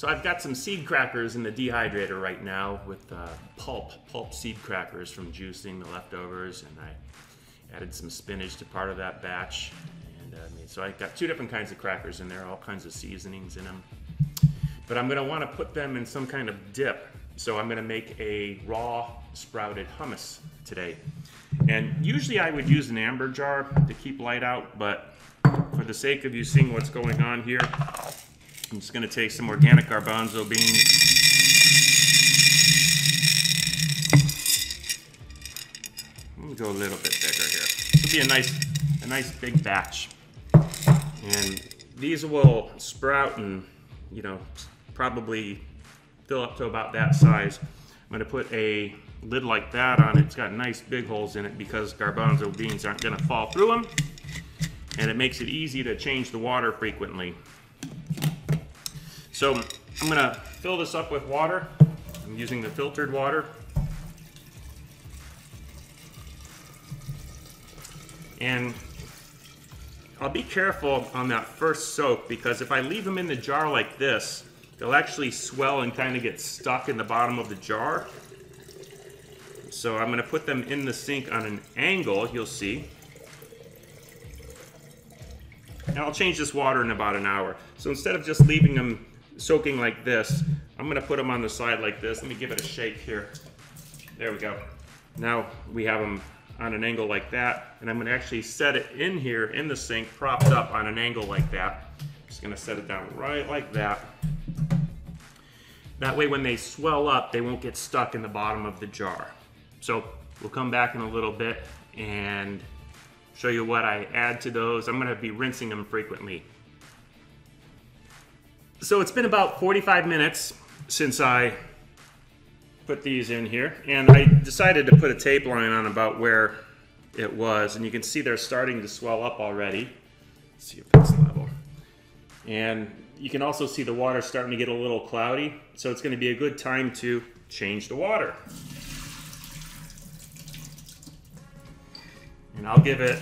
So I've got some seed crackers in the dehydrator right now with Pulp seed crackers from juicing the leftovers, and I added some spinach to part of that batch. And so I got 2 different kinds of crackers in there, all kinds of seasonings in them. But I'm gonna wanna put them in some kind of dip. So I'm gonna make a raw sprouted hummus today. And usually I would use an amber jar to keep light out, but for the sake of you seeing what's going on here, I'm just going to take some organic garbanzo beans. Let me go a little bit bigger here. This will be a nice big batch. And these will sprout and, probably fill up to about that size. I'm going to put a lid like that on it. It's got nice big holes in it because garbanzo beans aren't going to fall through them. And it makes it easy to change the water frequently. So I'm going to fill this up with water. I'm using the filtered water. And I'll be careful on that first soak because if I leave them in the jar like this, they'll actually swell and kind of get stuck in the bottom of the jar. So I'm going to put them in the sink on an angle, you'll see. And I'll change this water in about an hour. So instead of just leaving them soaking like this, I'm going to put them on the side like this. Let me give it a shake here. There we go. Now we have them on an angle like that, and I'm going to actually set it in here in the sink, propped up on an angle like that. Just going to set it down right like that. That way when they swell up, they won't get stuck in the bottom of the jar. So we'll come back in a little bit and show you what I add to those. I'm going to be rinsing them frequently. So it's been about 45 minutes since I put these in here, and I decided to put a tape line on about where it was, and you can see they're starting to swell up already. Let's see if that's level. And you can also see the water starting to get a little cloudy, so it's going to be a good time to change the water. And I'll give it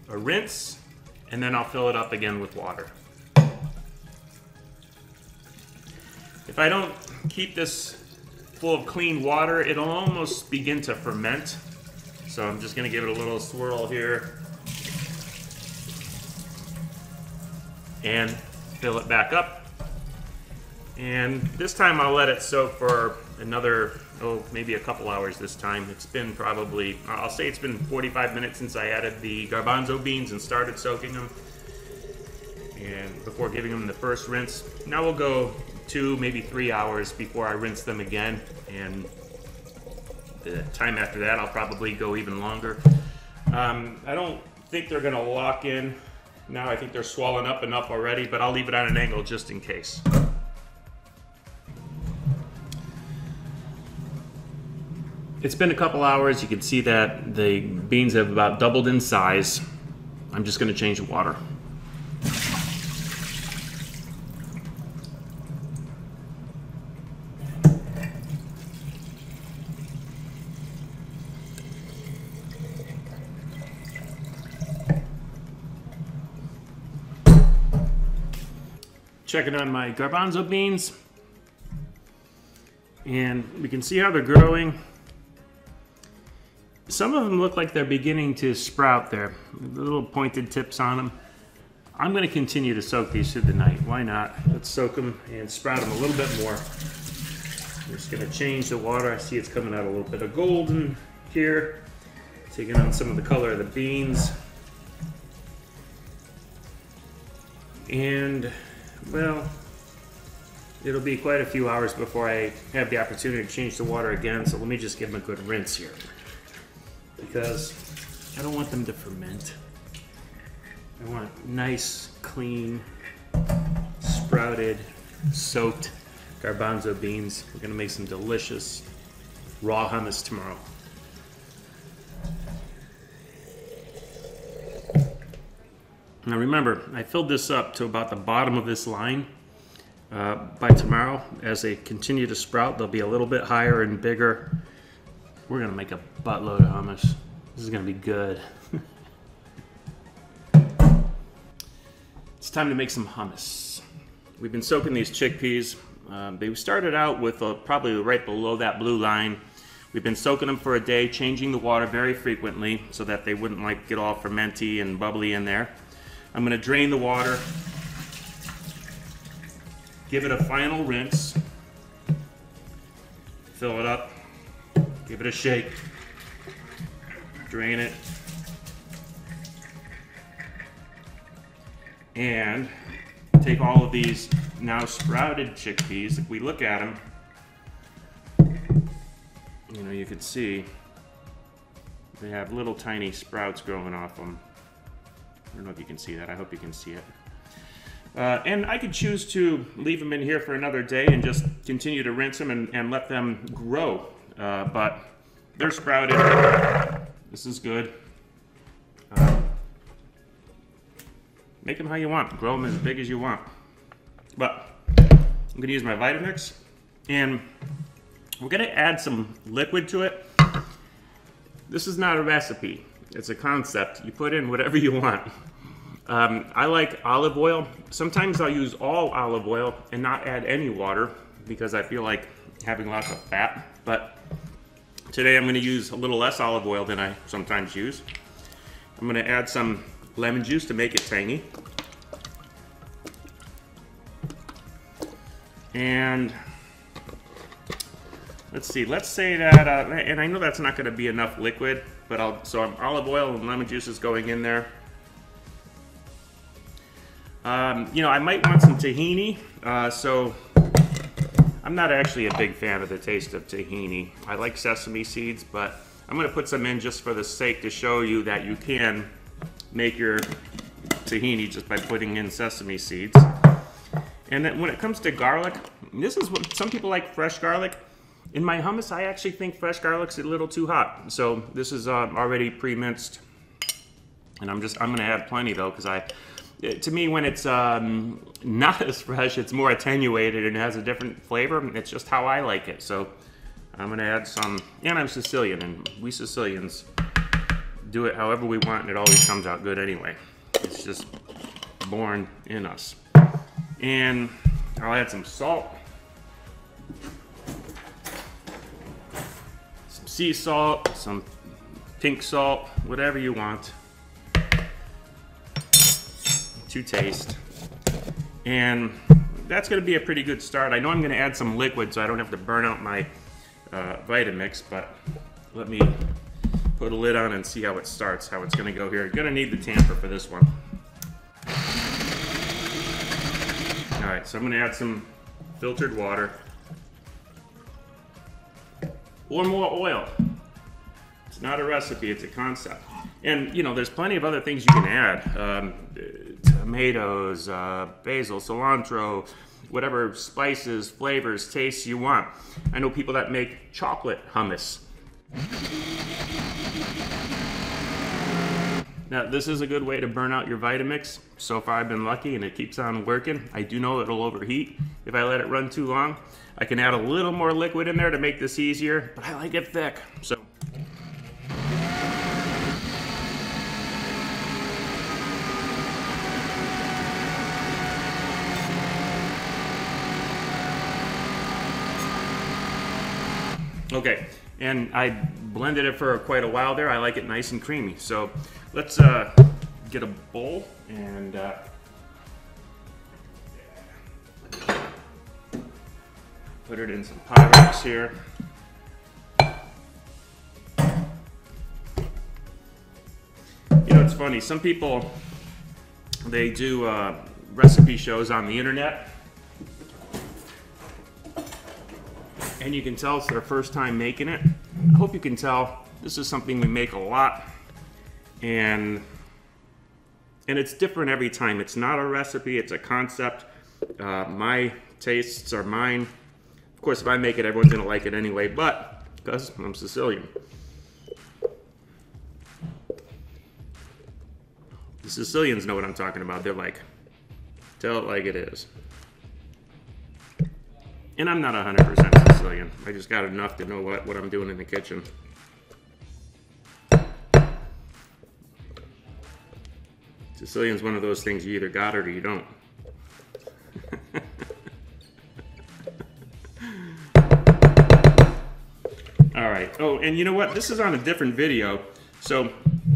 a rinse, and then I'll fill it up again with water. If I don't keep this full of clean water, it'll almost begin to ferment. So I'm just going to give it a little swirl here and fill it back up. And this time I'll let it soak for another, maybe a couple hours this time. It's been probably, I'll say it's been 45 minutes since I added the garbanzo beans and started soaking them, and before giving them the first rinse. Now we'll go 2, maybe 3 hours before I rinse them again, and the time after that I'll probably go even longer. I don't think they're gonna lock in now. I think they're swollen up enough already, but I'll leave it on an angle just in case. It's been a couple hours. You can see that the beans have about doubled in size. I'm just gonna change the water. Checking on my garbanzo beans, and we can see how they're growing. Some of them look like they're beginning to sprout there, little pointed tips on them. I'm going to continue to soak these through the night. Why not? Let's soak them and sprout them a little bit more. I'm just going to change the water. I see it's coming out a little bit of golden here, taking on some of the color of the beans. And well, it'll be quite a few hours before I have the opportunity to change the water again, so let me just give them a good rinse here, because I don't want them to ferment. I want nice, clean, sprouted, soaked garbanzo beans. We're gonna make some delicious raw hummus tomorrow. Now remember, I filled this up to about the bottom of this line. By tomorrow, as they continue to sprout, they'll be a little bit higher and bigger. We're gonna make a buttload of hummus. This is gonna be good. It's time to make some hummus. We've been soaking these chickpeas. They started out with probably right below that blue line. We've been soaking them for a day, changing the water very frequently so that they wouldn't like get all fermenty and bubbly in there. I'm gonna drain the water, give it a final rinse, fill it up, give it a shake, drain it, and take all of these now sprouted chickpeas. If we look at them, you know, you can see they have little tiny sprouts growing off them. I don't know if you can see that. I hope you can see it. And I could choose to leave them in here for another day and just continue to rinse them and let them grow. But they're sprouted. This is good. Make them how you want. Grow them as big as you want. But I'm going to use my Vitamix, and we're going to add some liquid to it. This is not a recipe. It's a concept. You put in whatever you want. I like olive oil. Sometimes I'll use all olive oil and not add any water because I feel like having lots of fat. But today I'm going to use a little less olive oil than I sometimes use. I'm going to add some lemon juice to make it tangy. And let's see, let's say that, and I know that's not going to be enough liquid, but so olive oil and lemon juice is going in there. You know, I might want some tahini, so I'm not actually a big fan of the taste of tahini. I like sesame seeds, but I'm going to put some in just for the sake to show you that you can make your tahini just by putting in sesame seeds. And then when it comes to garlic, this is what some people like, fresh garlic. In my hummus, I actually think fresh garlic's a little too hot. So this is already pre-minced, and I'm gonna add plenty though, because to me, when it's not as fresh, it's more attenuated and has a different flavor. It's just how I like it. So I'm gonna add some, and I'm Sicilian, and we Sicilians do it however we want, and it always comes out good anyway. It's just born in us. And I'll add some salt, some sea salt, some pink salt, whatever you want to taste. And that's going to be a pretty good start. I know I'm going to add some liquid so I don't have to burn out my Vitamix, but let me put a lid on and see how it starts, how it's going to go here. You're going to need the tamper for this one. All right, so I'm going to add some filtered water or more oil. It's not a recipe, it's a concept. And you know, there's plenty of other things you can add. Tomatoes, basil, cilantro, whatever spices, flavors, tastes you want. I know people that make chocolate hummus. Now, this is a good way to burn out your Vitamix. So far, I've been lucky, and it keeps on working. I do know it'll overheat if I let it run too long. I can add a little more liquid in there to make this easier, but I like it thick. So. Okay, and I blended it for quite a while there. I like it nice and creamy. So let's get a bowl and put it in some Pyrex here. You know, it's funny. Some people, they do recipe shows on the internet, and you can tell it's their first time making it. I hope you can tell this is something we make a lot, and it's different every time. It's not a recipe, it's a concept. My tastes are mine. Of course, if I make it, everyone's gonna like it anyway, but because I'm Sicilian. The Sicilians know what I'm talking about. They're like, tell it like it is. And I'm not 100% Sicilian. I just got enough to know what I'm doing in the kitchen. Sicilian's one of those things you either got it or you don't. Oh, and you know what? This is on a different video. So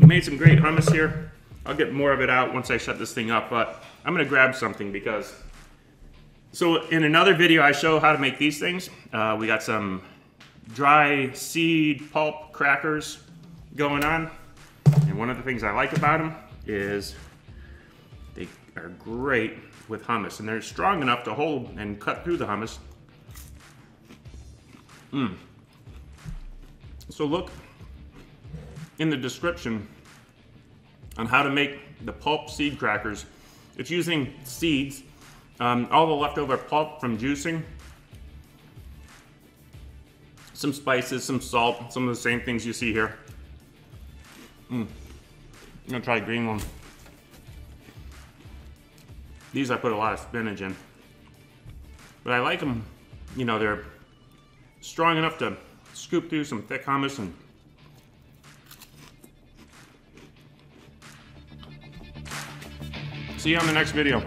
we made some great hummus here. I'll get more of it out once I shut this thing up, but I'm gonna grab something because, so in another video I show how to make these things. We got some dry seed pulp crackers going on. And one of the things I like about them is they are great with hummus, and they're strong enough to hold and cut through the hummus. So look in the description on how to make the pulp seed crackers. It's using seeds, all the leftover pulp from juicing, some spices, some salt, some of the same things you see here. I'm gonna try green one. These I put a lot of spinach in, but I like them, you know, they're strong enough to scoop through some thick hummus. And see you on the next video.